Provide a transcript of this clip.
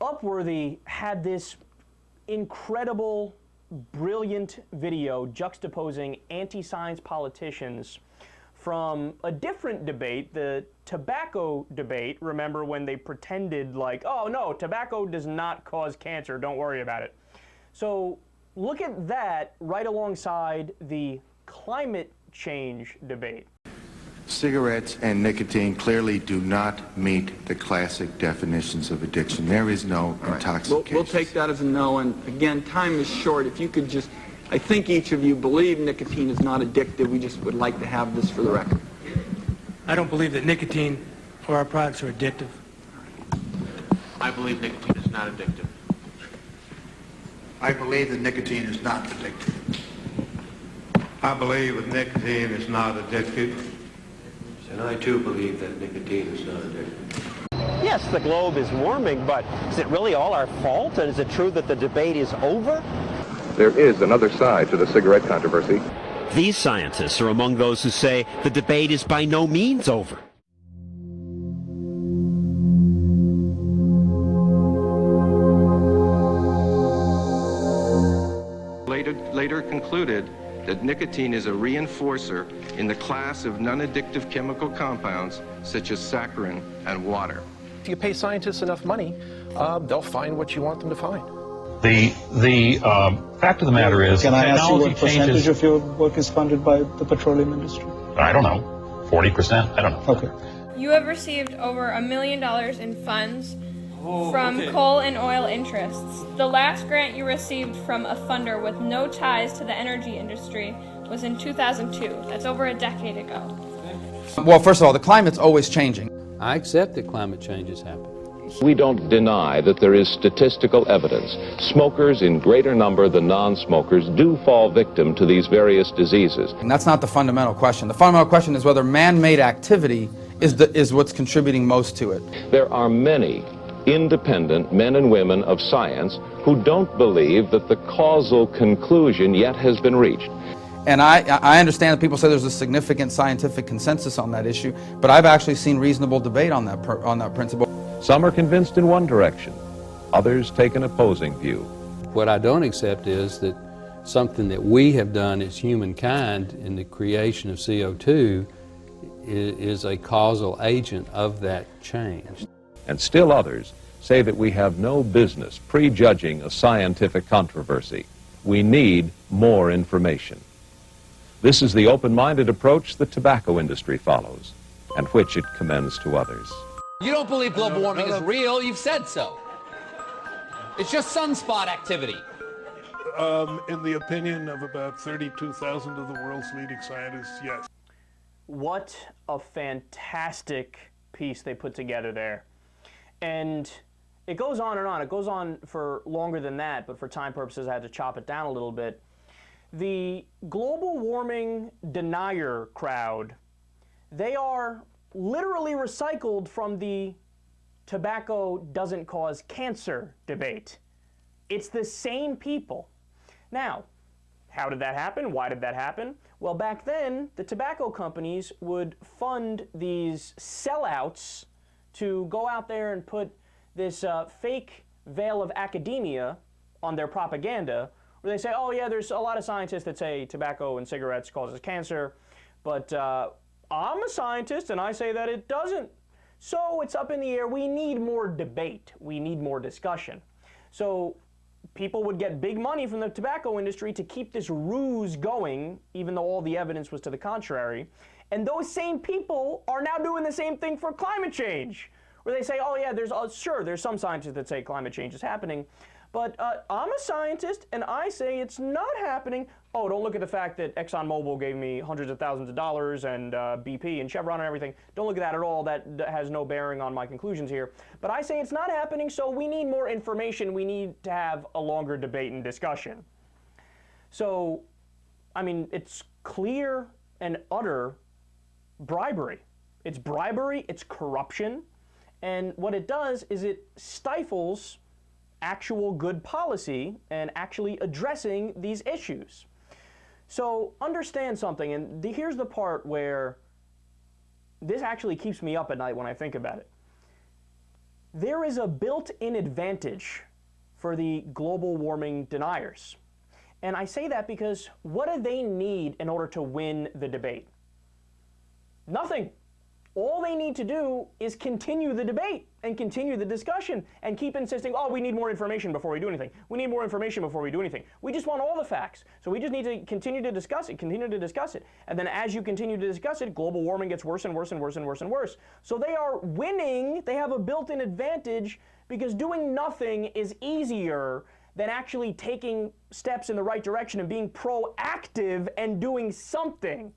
Upworthy had this incredible, brilliant video juxtaposing anti-science politicians from a different debate, the tobacco debate. Remember when they pretended like, oh no, tobacco does not cause cancer, don't worry about it. So look at that right alongside the climate change debate. Cigarettes and nicotine clearly do not meet the classic definitions of addiction. There is no intoxication. We'll take that as a no, and again, time is short. If you could just, I think each of you believe nicotine is not addictive. We just would like to have this for the record. I don't believe that nicotine or our products are addictive. I believe nicotine is not addictive. I believe that nicotine is not addictive. I believe that nicotine is not addictive. And I too believe that nicotine is not addictive. Yes, the globe is warming, but is it really all our fault? And is it true that the debate is over? There is another side to the cigarette controversy. These scientists are among those who say the debate is by no means over. Later concluded that nicotine is a reinforcer in the class of non-addictive chemical compounds such as saccharin and water. If you pay scientists enough money, they'll find what you want them to find. The fact of the matter is, can I ask you what percentage of your work is funded by the petroleum industry? I don't know, 40%. I don't know. Okay. You have received over $1 million in funds from coal and oil interests. The last grant you received from a funder with no ties to the energy industry was in 2002. That's over a decade ago. Well, first of all, the climate's always changing. I accept that climate change is happening. We don't deny that there is statistical evidence. Smokers in greater number than non-smokers do fall victim to these various diseases. And that's not the fundamental question. The fundamental question is whether man-made activity is what's contributing most to it. There are many independent men and women of science who don't believe that the causal conclusion yet has been reached. And I understand that people say there's a significant scientific consensus on that issue, but I've actually seen reasonable debate on that principle. Some are convinced in one direction, others take an opposing view. What I don't accept is that something that we have done as humankind in the creation of CO2 is a causal agent of that change. And still others say that we have no business prejudging a scientific controversy. We need more information. This is the open-minded approach the tobacco industry follows, and which it commends to others. You don't believe global warming is real, you've said so. It's just sunspot activity. In the opinion of about 32,000 of the world's leading scientists, yes. What a fantastic piece they put together there. And it goes on and on. It goes on for longer than that, but for time purposes I had to chop it down a little bit. The global warming denier crowd, they are literally recycled from the tobacco doesn't cause cancer debate. It's the same people. Now, how did that happen? Why did that happen? Well, back then, the tobacco companies would fund these sellouts to go out there and put this fake veil of academia on their propaganda, where they say, oh yeah, there's a lot of scientists that say tobacco and cigarettes causes cancer, but I'm a scientist and I say that it doesn't. So it's up in the air. We need more debate. We need more discussion. So people would get big money from the tobacco industry to keep this ruse going, even though all the evidence was to the contrary. And those same people are now doing the same thing for climate change, where they say, oh yeah, there's some scientists that say climate change is happening, but I'm a scientist and I say it's not happening. Oh, don't look at the fact that ExxonMobil gave me hundreds of thousands of dollars and BP and Chevron and everything. Don't look at that at all. That has no bearing on my conclusions here. But I say it's not happening, so we need more information. We need to have a longer debate and discussion. So, I mean, it's clear and utter bribery. It's bribery, it's corruption, and what it does is it stifles actual good policy and actually addressing these issues. So understand something, and here's the part where this actually keeps me up at night when I think about it. There is a built-in advantage for the global warming deniers. And I say that because what do they need in order to win the debate? Nothing. All they need to do is continue the debate and continue the discussion and keep insisting, oh, we need more information before we do anything. We need more information before we do anything. We just want all the facts. So we just need to continue to discuss it, continue to discuss it. And then as you continue to discuss it, global warming gets worse and worse and worse and worse and worse. So they are winning. They have a built-in advantage because doing nothing is easier than actually taking steps in the right direction and being proactive and doing something.